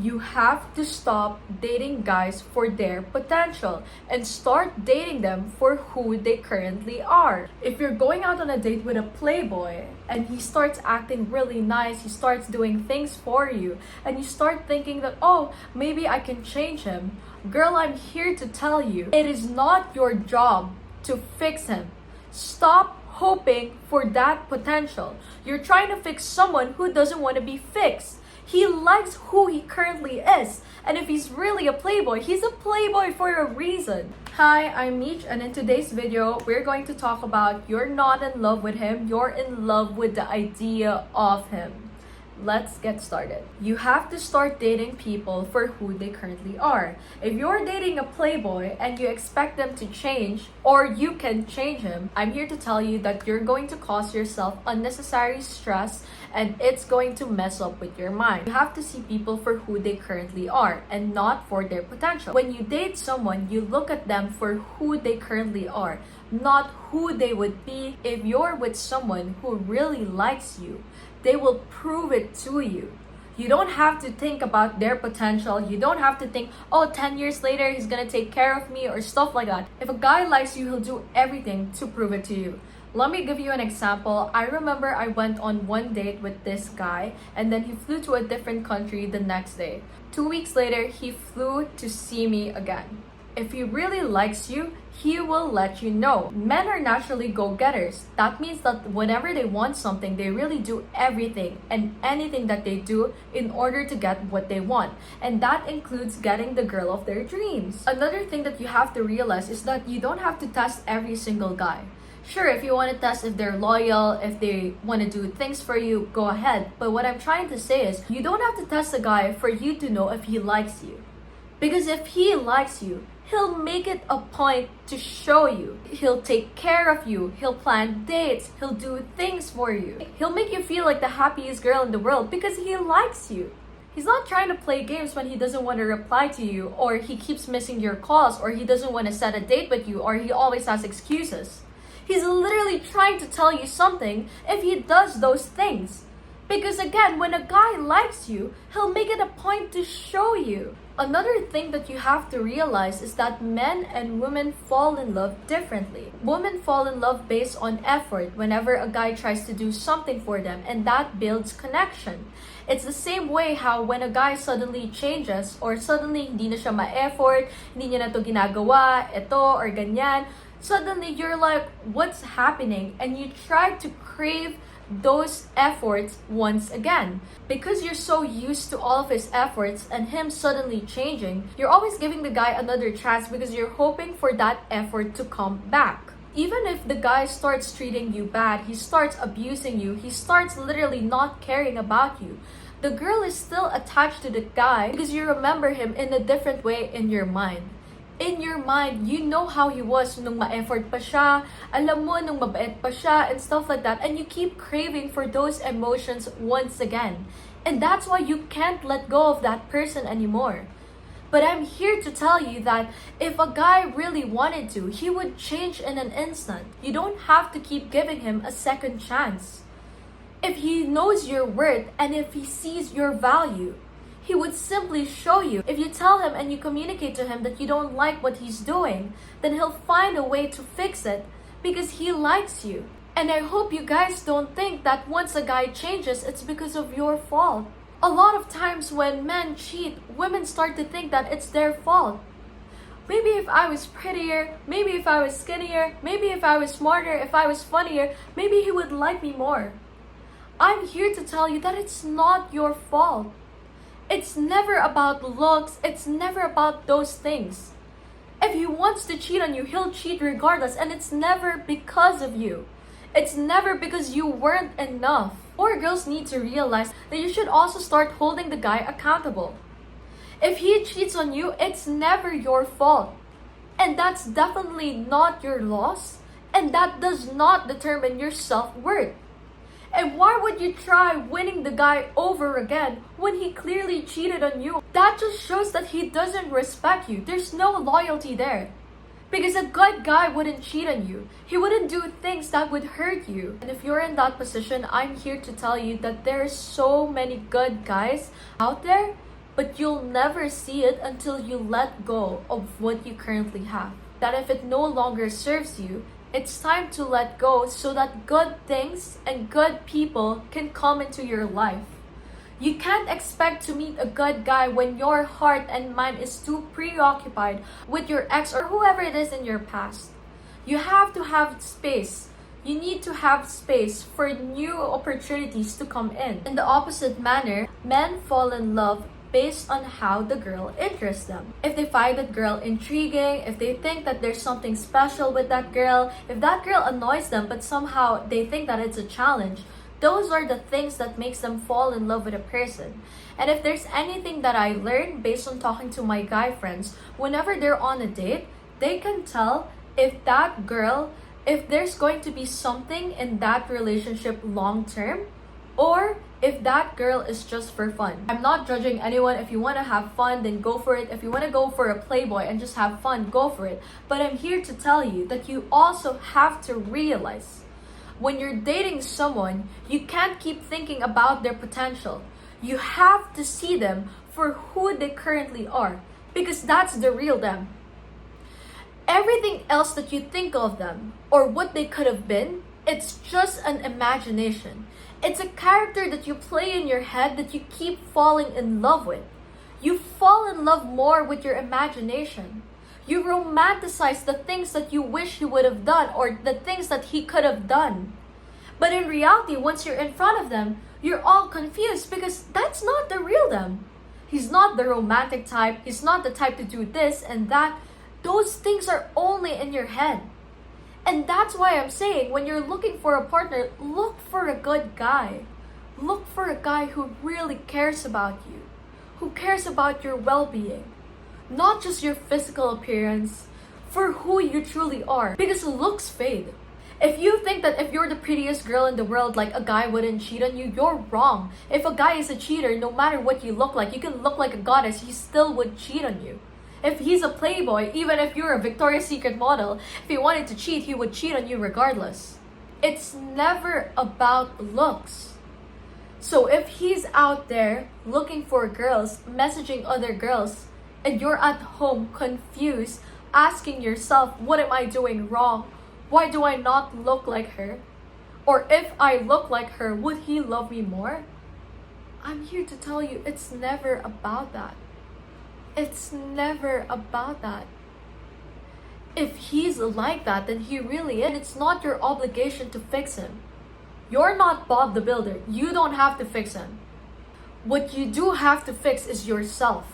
You have to stop dating guys for their potential and start dating them for who they currently are. If you're going out on a date with a playboy and he starts acting really nice, he starts doing things for you, and you start thinking that, oh, maybe I can change him. Girl, I'm here to tell you, it is not your job to fix him. Stop hoping for that potential. You're trying to fix someone who doesn't want to be fixed. He likes who he currently is. And if he's really a playboy, he's a playboy for a reason. Hi, I'm Mich, and in today's video, we're going to talk about you're not in love with him, you're in love with the idea of him. Let's get started. You have to start dating people for who they currently are. If you're dating a playboy and you expect them to change, or you can change him, I'm here to tell you that you're going to cause yourself unnecessary stress and it's going to mess up with your mind. You have to see people for who they currently are and not for their potential. When you date someone, you look at them for who they currently are, not who they would be. If you're with someone who really likes you, they will prove it to you. You don't have to think about their potential. You don't have to think, oh, 10 years later, he's gonna take care of me or stuff like that. If a guy likes you, he'll do everything to prove it to you. Let me give you an example. I remember I went on one date with this guy and then he flew to a different country the next day. 2 weeks later, he flew to see me again. If he really likes you, he will let you know. Men are naturally go-getters. That means that whenever they want something, they really do everything and anything that they do in order to get what they want. And that includes getting the girl of their dreams. Another thing that you have to realize is that you don't have to test every single guy. Sure, if you want to test if they're loyal, if they want to do things for you, go ahead. But what I'm trying to say is, you don't have to test a guy for you to know if he likes you. Because if he likes you, he'll make it a point to show you. He'll take care of you. He'll plan dates. He'll do things for you. He'll make you feel like the happiest girl in the world because he likes you. He's not trying to play games when he doesn't want to reply to you, or he keeps missing your calls, or he doesn't want to set a date with you, or he always has excuses. He's literally trying to tell you something if he does those things. Because again, when a guy likes you, he'll make it a point to show you. Another thing that you have to realize is that men and women fall in love differently. Women fall in love based on effort whenever a guy tries to do something for them, and that builds connection. It's the same way how when a guy suddenly changes or suddenly hindi na siya ma-effort, hindi niya na to ginagawa, ito or ganyan, suddenly you're like, what's happening? And you try to crave those efforts once again. Because you're so used to all of his efforts and him suddenly changing, you're always giving the guy another chance because you're hoping for that effort to come back. Even if the guy starts treating you bad, he starts abusing you, he starts literally not caring about you, the girl is still attached to the guy because you remember him in a different way in your mind. In your mind, you know how he was nung ma-effort pa siya, alam mo nung mabait pa siya, and stuff like that. And you keep craving for those emotions once again. And that's why you can't let go of that person anymore. But I'm here to tell you that if a guy really wanted to, he would change in an instant. You don't have to keep giving him a second chance. If he knows your worth and if he sees your value, he would simply show you. If you tell him and you communicate to him that you don't like what he's doing, then he'll find a way to fix it because he likes you. And I hope you guys don't think that once a guy changes, it's because of your fault. A lot of times when men cheat, women start to think that it's their fault. Maybe if I was prettier, maybe if I was skinnier, maybe if I was smarter, if I was funnier, maybe he would like me more. I'm here to tell you that it's not your fault. It's never about looks. It's never about those things. If he wants to cheat on you, he'll cheat regardless, and it's never because of you. It's never because you weren't enough. Or girls need to realize that you should also start holding the guy accountable. If he cheats on you, it's never your fault. And that's definitely not your loss, and that does not determine your self-worth. And why would you try winning the guy over again when he clearly cheated on you? That just shows that he doesn't respect you. There's no loyalty there. Because a good guy wouldn't cheat on you. He wouldn't do things that would hurt you. And if you're in that position, I'm here to tell you that there are so many good guys out there but you'll never see it until you let go of what you currently have. That if it no longer serves you, it's time to let go so that good things and good people can come into your life. You can't expect to meet a good guy when your heart and mind is too preoccupied with your ex or whoever it is in your past. You have to have space. You need to have space for new opportunities to come in. In the opposite manner, men fall in love based on how the girl interests them. If they find that girl intriguing, if they think that there's something special with that girl, if that girl annoys them but somehow they think that it's a challenge, those are the things that makes them fall in love with a person. And if there's anything that I learned based on talking to my guy friends, whenever they're on a date, they can tell if that girl, if there's going to be something in that relationship long term, or if that girl is just for fun. I'm not judging anyone. If you want to have fun, then go for it. If you want to go for a playboy and just have fun, go for it. But I'm here to tell you that you also have to realize when you're dating someone, you can't keep thinking about their potential. You have to see them for who they currently are, because that's the real them. Everything else that you think of them or what they could have been, it's just an imagination. It's a character that you play in your head that you keep falling in love with. You fall in love more with your imagination. You romanticize the things that you wish he would have done or the things that he could have done. But in reality, once you're in front of them, you're all confused because that's not the real them. He's not the romantic type. He's not the type to do this and that. Those things are only in your head. And that's why I'm saying when you're looking for a partner, look for a good guy. Look for a guy who really cares about you, who cares about your well-being, not just your physical appearance, for who you truly are. Because looks fade. If you think that if you're the prettiest girl in the world, like a guy wouldn't cheat on you, you're wrong. If a guy is a cheater, no matter what you look like, you can look like a goddess, he still would cheat on you. If he's a playboy, even if you're a Victoria's Secret model, if he wanted to cheat, he would cheat on you regardless. It's never about looks. So if he's out there looking for girls, messaging other girls, and you're at home confused, asking yourself, what am I doing wrong? Why do I not look like her? Or if I look like her, would he love me more? I'm here to tell you, it's never about that. It's never about that. If he's like that, then he really is. It's not your obligation to fix him. You're not Bob the Builder. You don't have to fix him. What you do have to fix is yourself.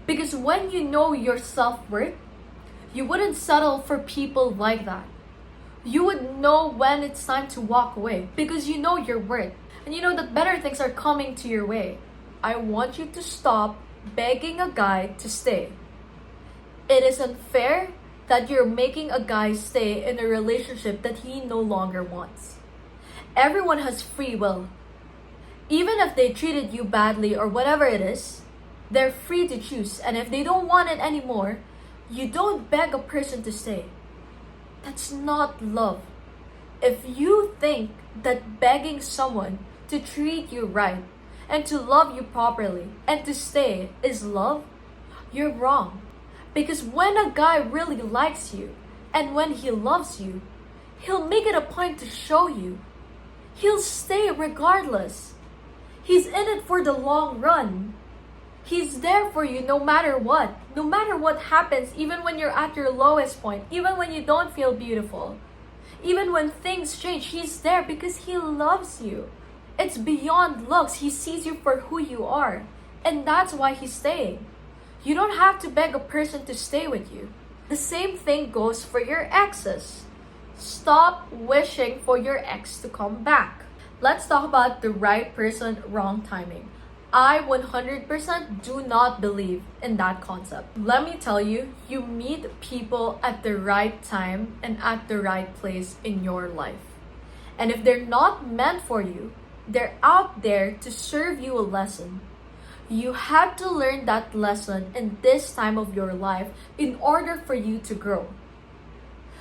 Because when you know your self-worth, you wouldn't settle for people like that. You would know when it's time to walk away because you know your worth. And you know that better things are coming to your way. I want you to stop begging a guy to stay. It is unfair that you're making a guy stay in a relationship that he no longer wants. Everyone has free will. Even if they treated you badly or whatever it is, they're free to choose. And if they don't want it anymore, you don't beg a person to stay. That's not love. If you think that begging someone to treat you right and to love you properly and to stay is love, you're wrong. Because when a guy really likes you and when he loves you, he'll make it a point to show you. He'll stay regardless. He's in it for the long run. He's there for you no matter what. No matter what happens, even when you're at your lowest point, even when you don't feel beautiful, even when things change, he's there because he loves you. It's beyond looks. He sees you for who you are. And that's why he's staying. You don't have to beg a person to stay with you. The same thing goes for your exes. Stop wishing for your ex to come back. Let's talk about the right person, wrong timing. I 100% do not believe in that concept. Let me tell you, you meet people at the right time and at the right place in your life. And if they're not meant for you, they're out there to serve you a lesson. You had to learn that lesson in this time of your life in order for you to grow.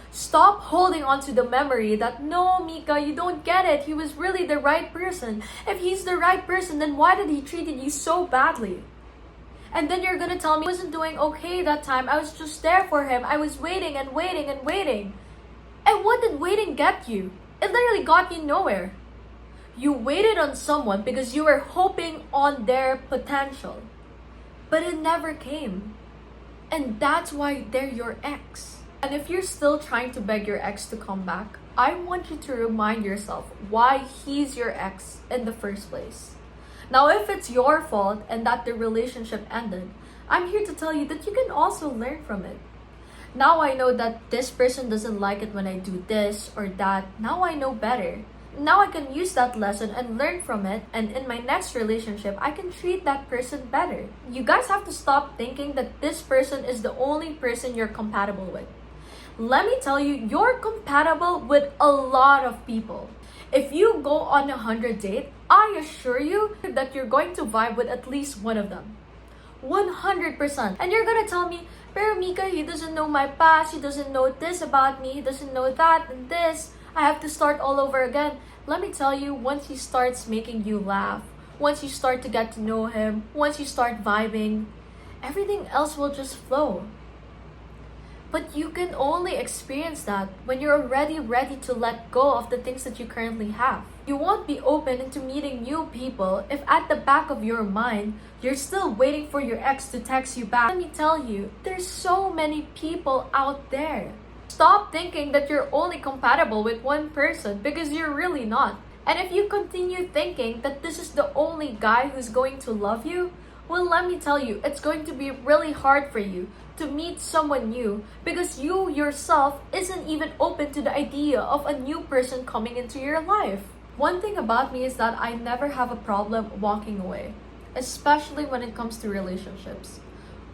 Stop holding on to the memory that, no, Mika, you don't get it. He was really the right person. If he's the right person, then why did he treat you so badly? And then you're gonna tell me I wasn't doing okay that time. I was just there for him. I was waiting and waiting and waiting. And what did waiting get you? It literally got you nowhere. You waited on someone because you were hoping on their potential. But it never came. And that's why they're your ex. And if you're still trying to beg your ex to come back, I want you to remind yourself why he's your ex in the first place. Now, if it's your fault and that the relationship ended, I'm here to tell you that you can also learn from it. Now I know that this person doesn't like it when I do this or that. Now I know better. Now I can use that lesson and learn from it, and in my next relationship, I can treat that person better. You guys have to stop thinking that this person is the only person you're compatible with. Let me tell you, you're compatible with a lot of people. If you go on 100 dates, I assure you that you're going to vibe with at least one of them. 100%. And you're gonna tell me, pero Mika, he doesn't know my past, he doesn't know this about me, he doesn't know that and this. I have to start all over again. Let me tell you, once he starts making you laugh, once you start to get to know him, once you start vibing, everything else will just flow. But you can only experience that when you're already ready to let go of the things that you currently have. You won't be open into meeting new people if at the back of your mind, you're still waiting for your ex to text you back. Let me tell you, there's so many people out there. Stop thinking that you're only compatible with one person because you're really not. And if you continue thinking that this is the only guy who's going to love you, well, let me tell you, it's going to be really hard for you to meet someone new because you yourself isn't even open to the idea of a new person coming into your life. One thing about me is that I never have a problem walking away, especially when it comes to relationships.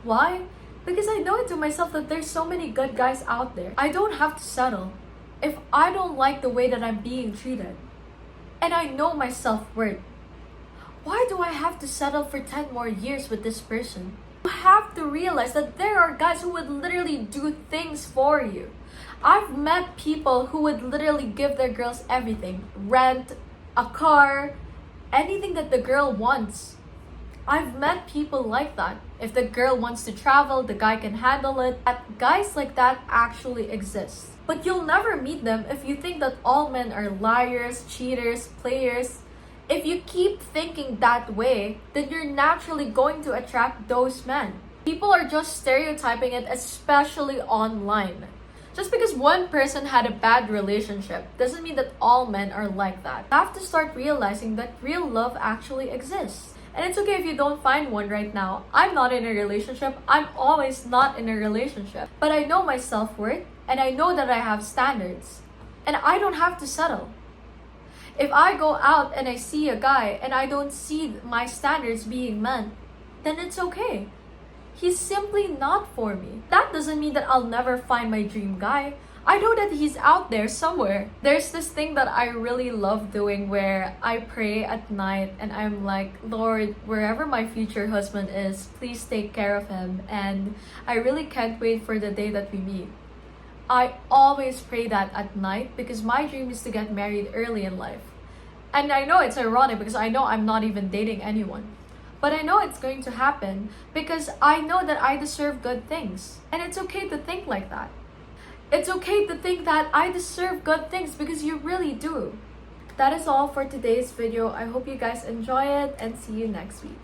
Why? Because I know it to myself that there's so many good guys out there. I don't have to settle if I don't like the way that I'm being treated. And I know my self-worth. Why do I have to settle for 10 more years with this person? You have to realize that there are guys who would literally do things for you. I've met people who would literally give their girls everything. Rent, a car, anything that the girl wants. I've met people like that. If the girl wants to travel, the guy can handle it. Guys like that actually exist. But you'll never meet them if you think that all men are liars, cheaters, players. If you keep thinking that way, then you're naturally going to attract those men. People are just stereotyping it, especially online. Just because one person had a bad relationship doesn't mean that all men are like that. You have to start realizing that real love actually exists. And it's okay if you don't find one right now. I'm not in a relationship. I'm always not in a relationship. But I know my self-worth and I know that I have standards. And I don't have to settle. If I go out and I see a guy and I don't see my standards being met, then it's okay. He's simply not for me. That doesn't mean that I'll never find my dream guy. I know that he's out there somewhere. There's this thing that I really love doing where I pray at night and I'm like, Lord, wherever my future husband is, please take care of him. And I really can't wait for the day that we meet. I always pray that at night because my dream is to get married early in life. And I know it's ironic because I know I'm not even dating anyone. But I know it's going to happen because I know that I deserve good things. And it's okay to think like that. It's okay to think that I deserve good things because you really do. That is all for today's video. I hope you guys enjoy it and see you next week.